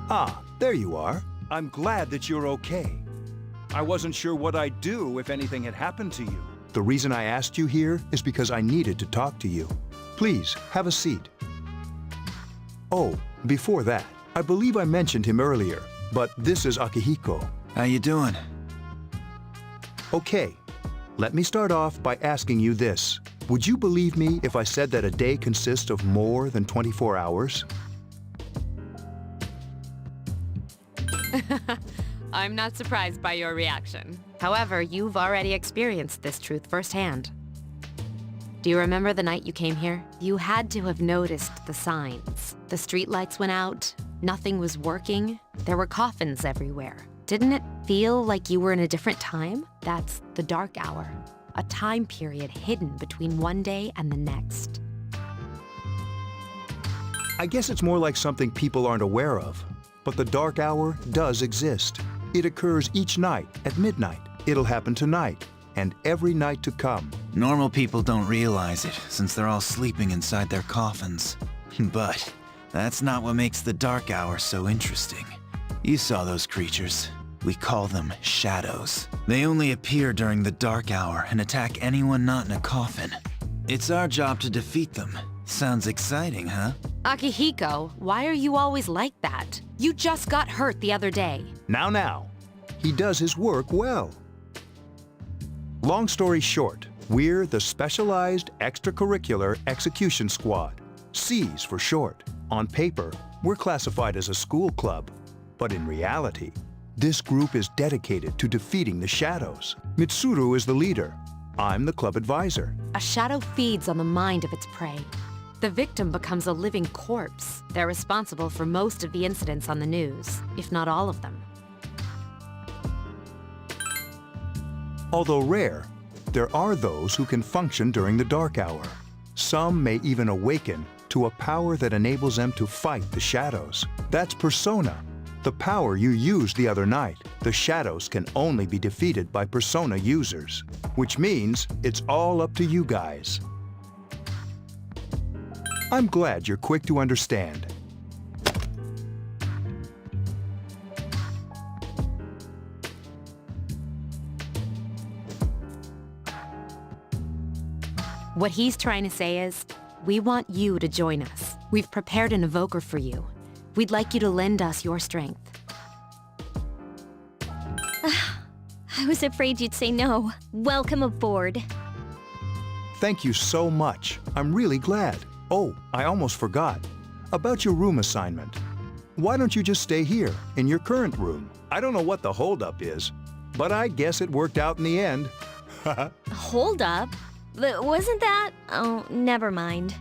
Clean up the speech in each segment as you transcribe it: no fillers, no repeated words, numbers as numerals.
Ah, there you are. I'm glad that you're okay. I wasn't sure what I'd do if anything had happened to you. The reason I asked you here is because I needed to talk to you. Please, have a seat. Oh, before that, I believe I mentioned him earlier, but this is Akihiko. How you doing? Okay, let me start off by asking you this. Would you believe me if I said that a day consists of more than 24 hours? I'm not surprised by your reaction. However, you've already experienced this truth firsthand. Do you remember the night you came here? You had to have noticed the signs. The streetlights went out, nothing was working, there were coffins everywhere. Didn't it feel like you were in a different time? That's the dark hour, a time period hidden between one day and the next. I guess it's more like something people aren't aware of. But the dark hour does exist. It occurs each night at midnight. It'll happen tonight and every night to come. Normal people don't realize it, since they're all sleeping inside their coffins. But that's not what makes the dark hour so interesting. You saw those creatures. We call them shadows. They only appear during the dark hour and attack anyone not in a coffin. It's our job to defeat them. Sounds exciting, huh? Akihiko, why are you always like that? You just got hurt the other day. Now. He does his work well. Long story short, we're the Specialized Extracurricular Execution Squad, SEAS for short. On paper, we're classified as a school club, but in reality, this group is dedicated to defeating the shadows. Mitsuru is the leader. I'm the club advisor. A shadow feeds on the mind of its prey. The victim becomes a living corpse. They're responsible for most of the incidents on the news, if not all of them. Although rare, there are those who can function during the dark hour. Some may even awaken to a power that enables them to fight the shadows. That's Persona, the power you used the other night. The shadows can only be defeated by Persona users, which means it's all up to you guys. I'm glad you're quick to understand. What he's trying to say is, we want you to join us. We've prepared an evoker for you. We'd like you to lend us your strength. I was afraid you'd say no. Welcome aboard. Thank you so much. I'm really glad. Oh, I almost forgot. About your room assignment. Why don't you just stay here, in your current room? I don't know what the holdup is, but I guess it worked out in the end. Hold up. Wasn't that? Oh, never mind.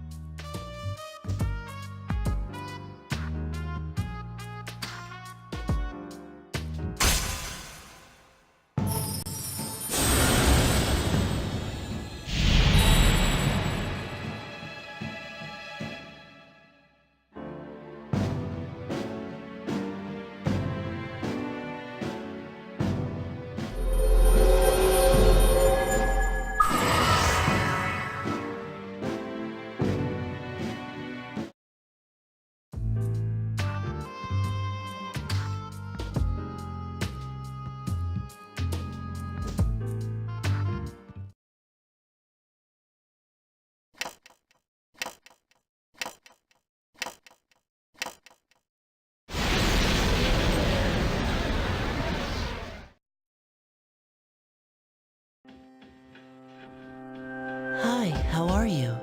Hi, how are you?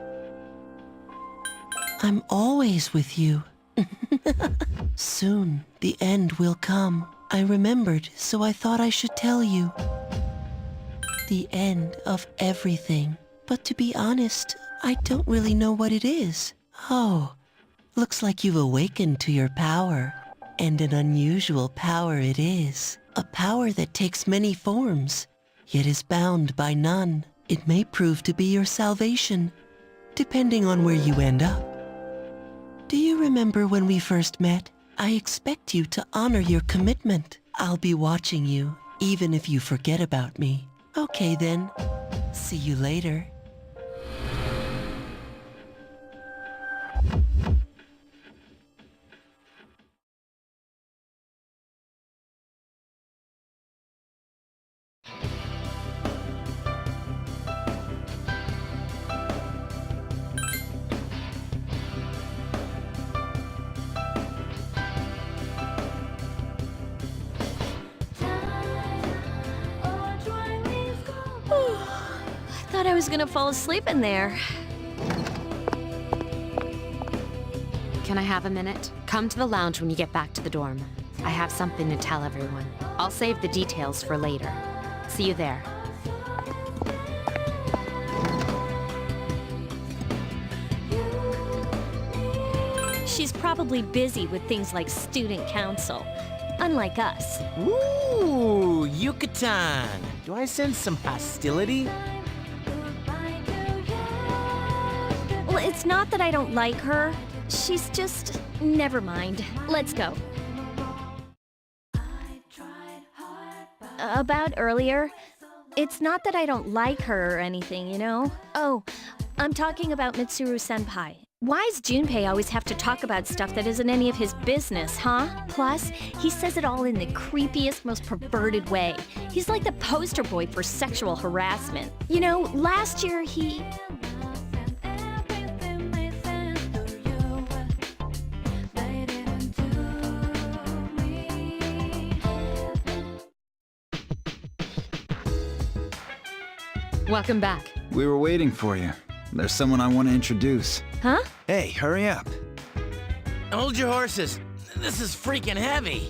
I'm always with you. Soon, the end will come. I remembered, so I thought I should tell you. The end of everything. But to be honest, I don't really know what it is. Oh, looks like you've awakened to your power. And an unusual power it is. A power that takes many forms, yet is bound by none. It may prove to be your salvation, depending on where you end up. Do you remember when we first met? I expect you to honor your commitment. I'll be watching you, even if you forget about me. Okay then, see you later. who's gonna fall asleep in there. Can I have a minute? Come to the lounge when you get back to the dorm. I have something to tell everyone. I'll save the details for later. See you there. She's probably busy with things like student council, unlike us. Ooh, Yucatan. Do I sense some hostility? Well, it's not that I don't like her. She's just... Never mind. Let's go. About earlier, it's not that I don't like her or anything, you know? Oh, I'm talking about Mitsuru-senpai. Why's Junpei always have to talk about stuff that isn't any of his business, huh? Plus, he says it all in the creepiest, most perverted way. He's like the poster boy for sexual harassment. You know, last year he... Welcome back. We were waiting for you. There's someone I want to introduce. Huh? Hey, hurry up. Hold your horses. This is freaking heavy.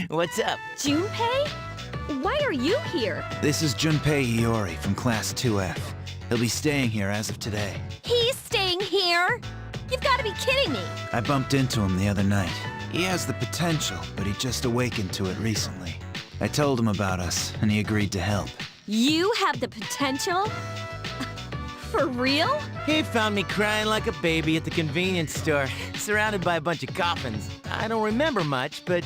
What's up? Junpei? Why are you here? This is Junpei Iori from Class 2F. He'll be staying here as of today. He's staying here? You've got to be kidding me. I bumped into him the other night. He has the potential, but he just awakened to it recently. I told him about us, and he agreed to help. You have the potential? For real? He found me crying like a baby at the convenience store, surrounded by a bunch of coffins. I don't remember much, but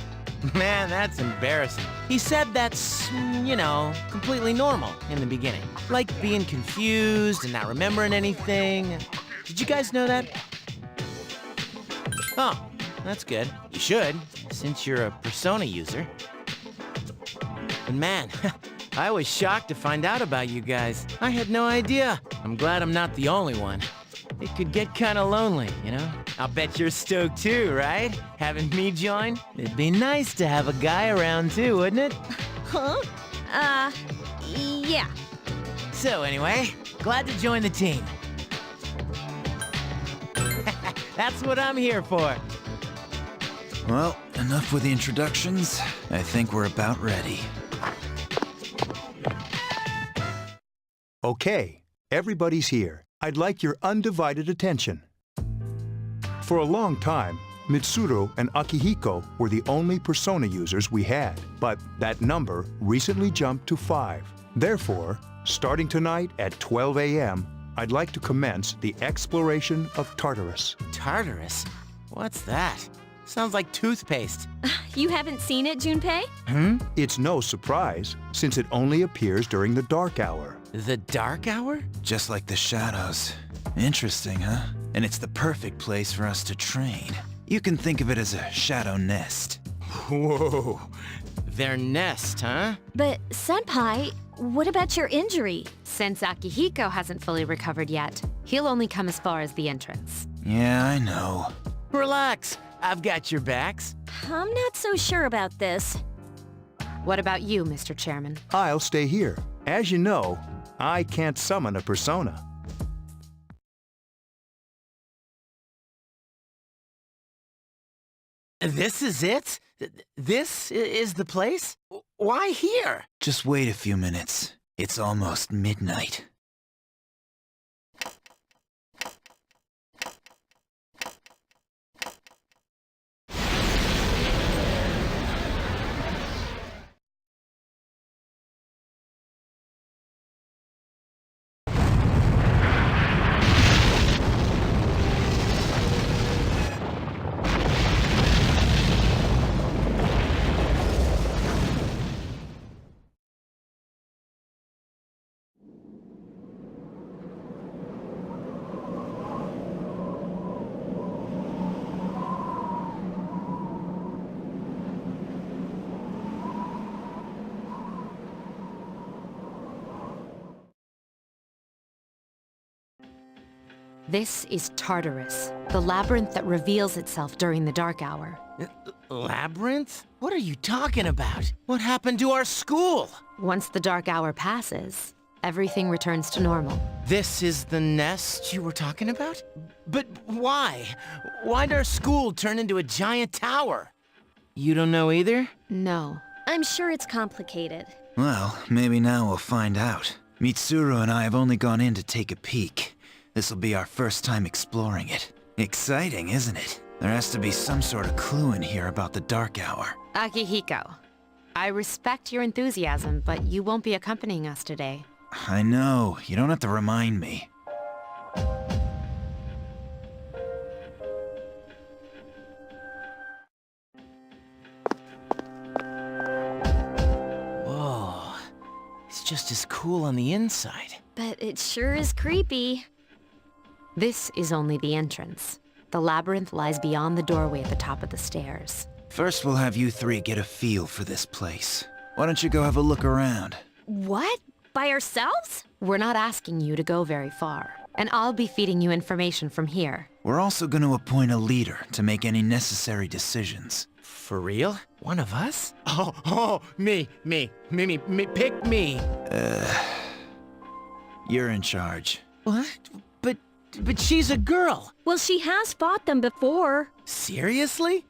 man, that's embarrassing. He said that's, you know, completely normal in the beginning. Like being confused and not remembering anything. Did you guys know that? Oh, that's good. You should, since you're a Persona user. But man, I was shocked to find out about you guys. I had no idea. I'm glad I'm not the only one. It could get kinda lonely, you know? I'll bet you're stoked too, right? Having me join? It'd be nice to have a guy around too, wouldn't it? Huh? Yeah. So anyway, glad to join the team. That's what I'm here for. Well, enough with the introductions. I think we're about ready. Okay, everybody's here. I'd like your undivided attention. For a long time, Mitsuru and Akihiko were the only Persona users we had, but that number recently jumped to 5. Therefore, starting tonight at 12 a.m., I'd like to commence the exploration of Tartarus. Tartarus? What's that? Sounds like toothpaste. You haven't seen it, Junpei? It's no surprise, since it only appears during the dark hour. The dark hour? Just like the shadows. Interesting, huh? And it's the perfect place for us to train. You can think of it as a shadow nest. Whoa. Their nest, huh? But, Senpai, what about your injury? Since Akihiko hasn't fully recovered yet, he'll only come as far as the entrance. Yeah, I know. Relax. I've got your backs. I'm not so sure about this. What about you, Mr. Chairman? I'll stay here. As you know, I can't summon a Persona. This is it? This is the place? Why here? Just wait a few minutes. It's almost midnight. This is Tartarus, the labyrinth that reveals itself during the dark hour. Labyrinth? What are you talking about? What happened to our school? Once the dark hour passes, everything returns to normal. This is the nest you were talking about? But why? Why'd our school turn into a giant tower? You don't know either? No. I'm sure it's complicated. Well, maybe now we'll find out. Mitsuru and I have only gone in to take a peek. This'll be our first time exploring it. Exciting, isn't it? There has to be some sort of clue in here about the dark hour. Akihiko, I respect your enthusiasm, but you won't be accompanying us today. I know, you don't have to remind me. Whoa. It's just as cool on the inside. But it sure is creepy. This is only the entrance. The labyrinth lies beyond the doorway at the top of the stairs. First we'll have you three get a feel for this place. Why don't you go have a look around? What? By ourselves? We're not asking you to go very far, and I'll be feeding you information from here. We're also going to appoint a leader to make any necessary decisions. For real? One of us? Oh, me, pick me. You're in charge. What? But she's a girl. Well, she has fought them before. Seriously?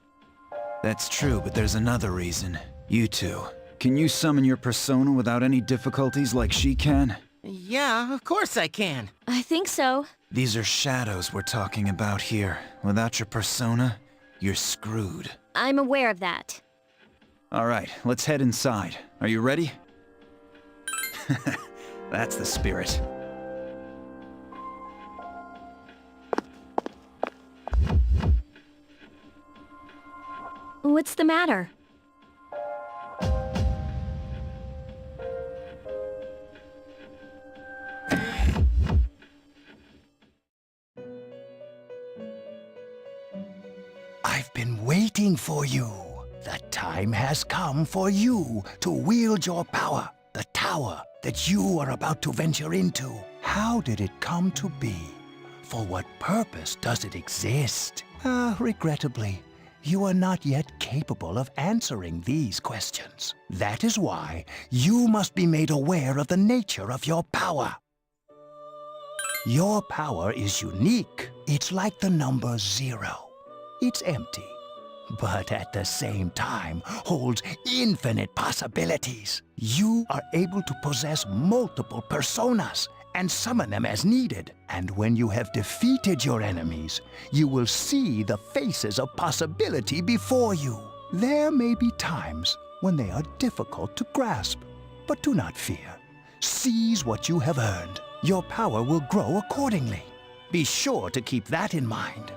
That's true, but there's another reason. You two. Can you summon your persona without any difficulties like she can? Yeah, of course I can. I think so. These are shadows we're talking about here. Without your persona, you're screwed. I'm aware of that. Alright, let's head inside. Are you ready? That's the spirit. What's the matter? I've been waiting for you. The time has come for you to wield your power. The tower that you are about to venture into. How did it come to be? For what purpose does it exist? Regrettably, you are not yet capable of answering these questions. That is why you must be made aware of the nature of your power. Your power is unique. It's like the number 0. It's empty, but at the same time holds infinite possibilities. You are able to possess multiple personas and summon them as needed. And when you have defeated your enemies, you will see the faces of possibility before you. There may be times when they are difficult to grasp, but do not fear. Seize what you have earned. Your power will grow accordingly. Be sure to keep that in mind.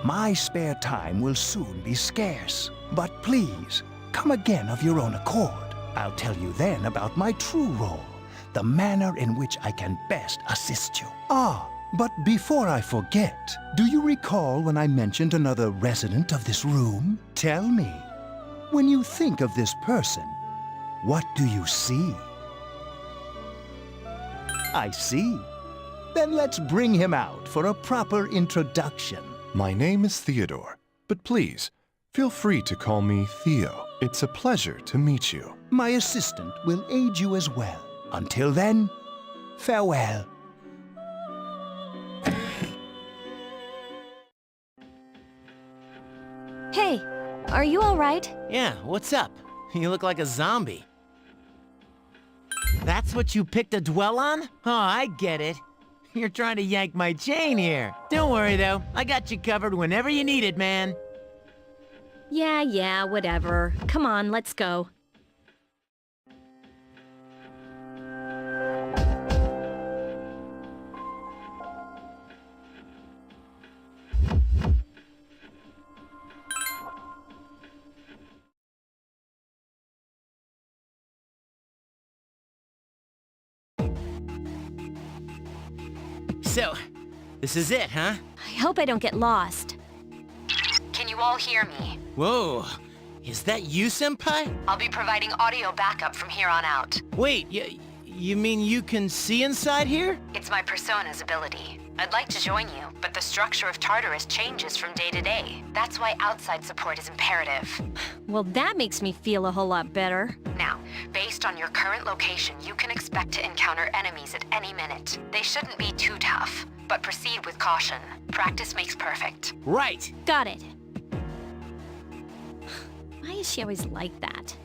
My spare time will soon be scarce, but please, come again of your own accord. I'll tell you then about my true role, the manner in which I can best assist you. But before I forget, do you recall when I mentioned another resident of this room? Tell me, when you think of this person, what do you see? I see. Then let's bring him out for a proper introduction. My name is Theodore, but please, feel free to call me Theo. It's a pleasure to meet you. My assistant will aid you as well. Until then, farewell. Hey, are you all right? Yeah, what's up? You look like a zombie. That's what you picked to dwell on? Oh, I get it. You're trying to yank my chain here. Don't worry, though. I got you covered whenever you need it, man. Yeah, whatever. Come on, let's go. So, this is it, huh? I hope I don't get lost. Can you all hear me? Whoa, is that you, Senpai? I'll be providing audio backup from here on out. Wait, you mean you can see inside here? It's my persona's ability. I'd like to join you, but the structure of Tartarus changes from day to day. That's why outside support is imperative. Well, that makes me feel a whole lot better. Now, based on your current location, you can expect to encounter enemies at any minute. They shouldn't be too tough, but proceed with caution. Practice makes perfect. Right! Got it. Why is she always like that?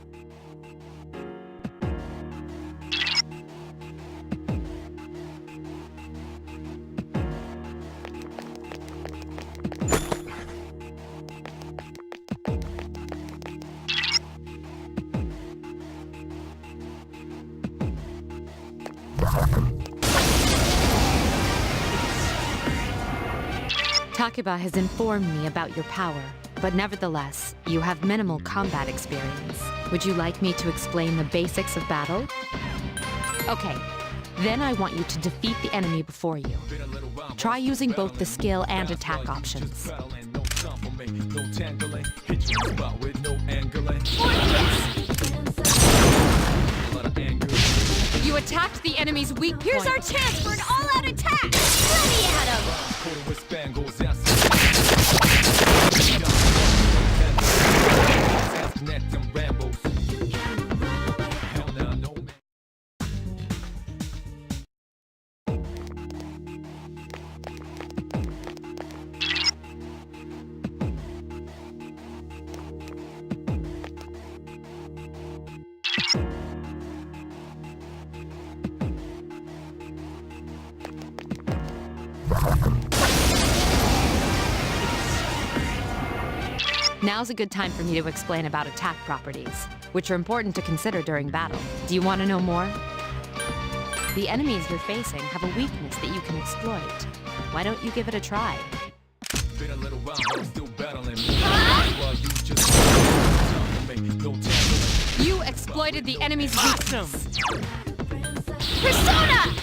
Takeba has informed me about your power, but nevertheless, you have minimal combat experience. Would you like me to explain the basics of battle? Okay, then I want you to defeat the enemy before you. Try using both the skill and attack options. You attacked the enemy's weak point. Here's our chance for an all-out attack! Ready at him! Now's a good time for me to explain about attack properties, which are important to consider during battle. Do you want to know more? The enemies you're facing have a weakness that you can exploit. Why don't you give it a try? You exploited the enemy's weakness. Persona!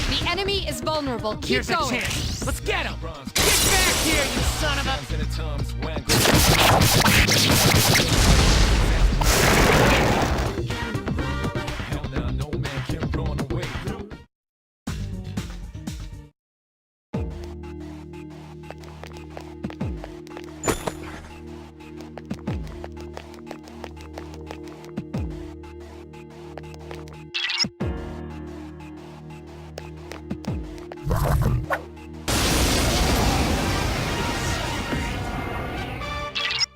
The enemy is vulnerable. Keep Here's going. a chance. Let's get him! Get back here, you son of a...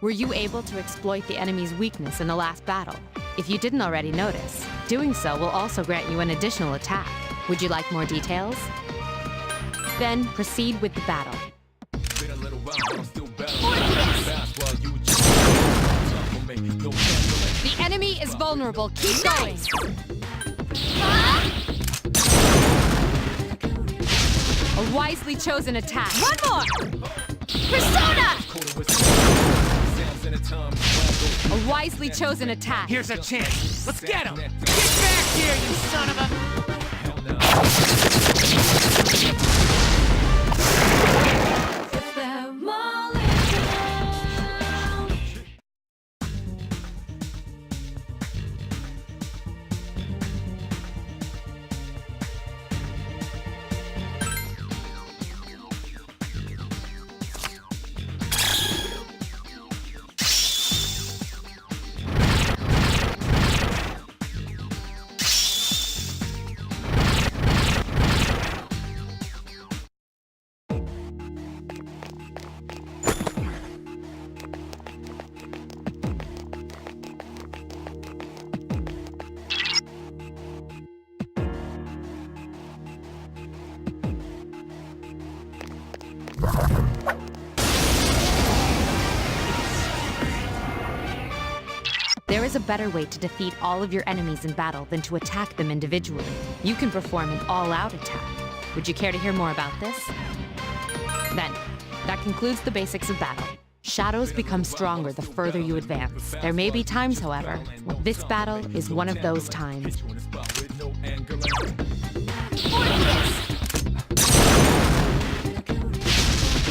Were you able to exploit the enemy's weakness in the last battle? If you didn't already notice, doing so will also grant you an additional attack. Would you like more details? Then proceed with the battle. The enemy is vulnerable. Keep going. A wisely chosen attack. One more! Persona! A wisely chosen attack. Here's a chance. Let's get him! Get back here, you son of a... There is a better way to defeat all of your enemies in battle than to attack them individually. You can perform an all-out attack. Would you care to hear more about this? Then, that concludes the basics of battle. Shadows become stronger the further you advance. There may be times, however, when this battle is one of those times.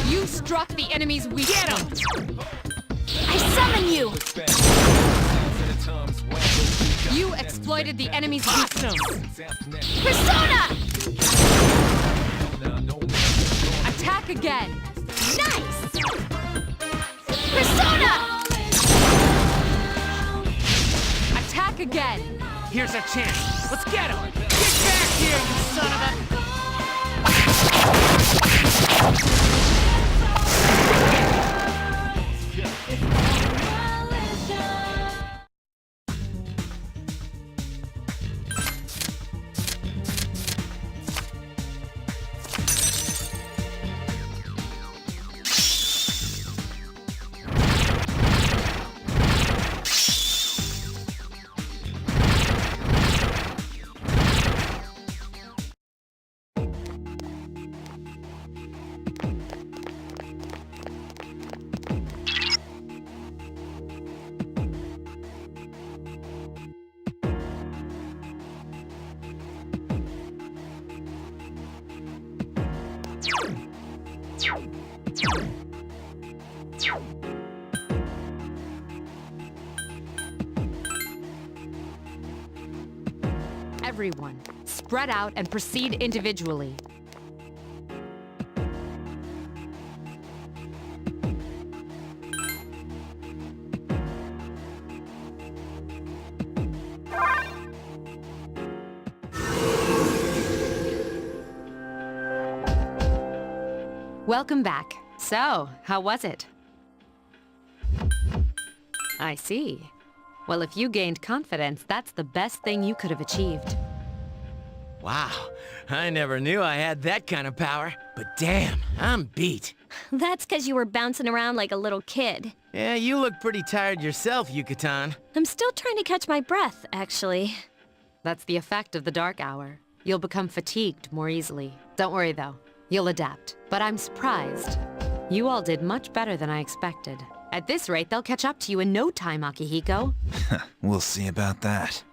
You struck the enemy's weak point. I summon you! You exploited the enemy's weakness. Persona! Attack again. Nice! Persona! Attack again. Here's a chance. Let's get him! Get back here, you son of a... Everyone, spread out and proceed individually. Welcome back. So, how was it? I see. Well, if you gained confidence, that's the best thing you could have achieved. Wow, I never knew I had that kind of power. But damn, I'm beat. That's because you were bouncing around like a little kid. Yeah, you look pretty tired yourself, Yucatan. I'm still trying to catch my breath, actually. That's the effect of the dark hour. You'll become fatigued more easily. Don't worry, though. You'll adapt. But I'm surprised. You all did much better than I expected. At this rate, they'll catch up to you in no time, Akihiko. We'll see about that.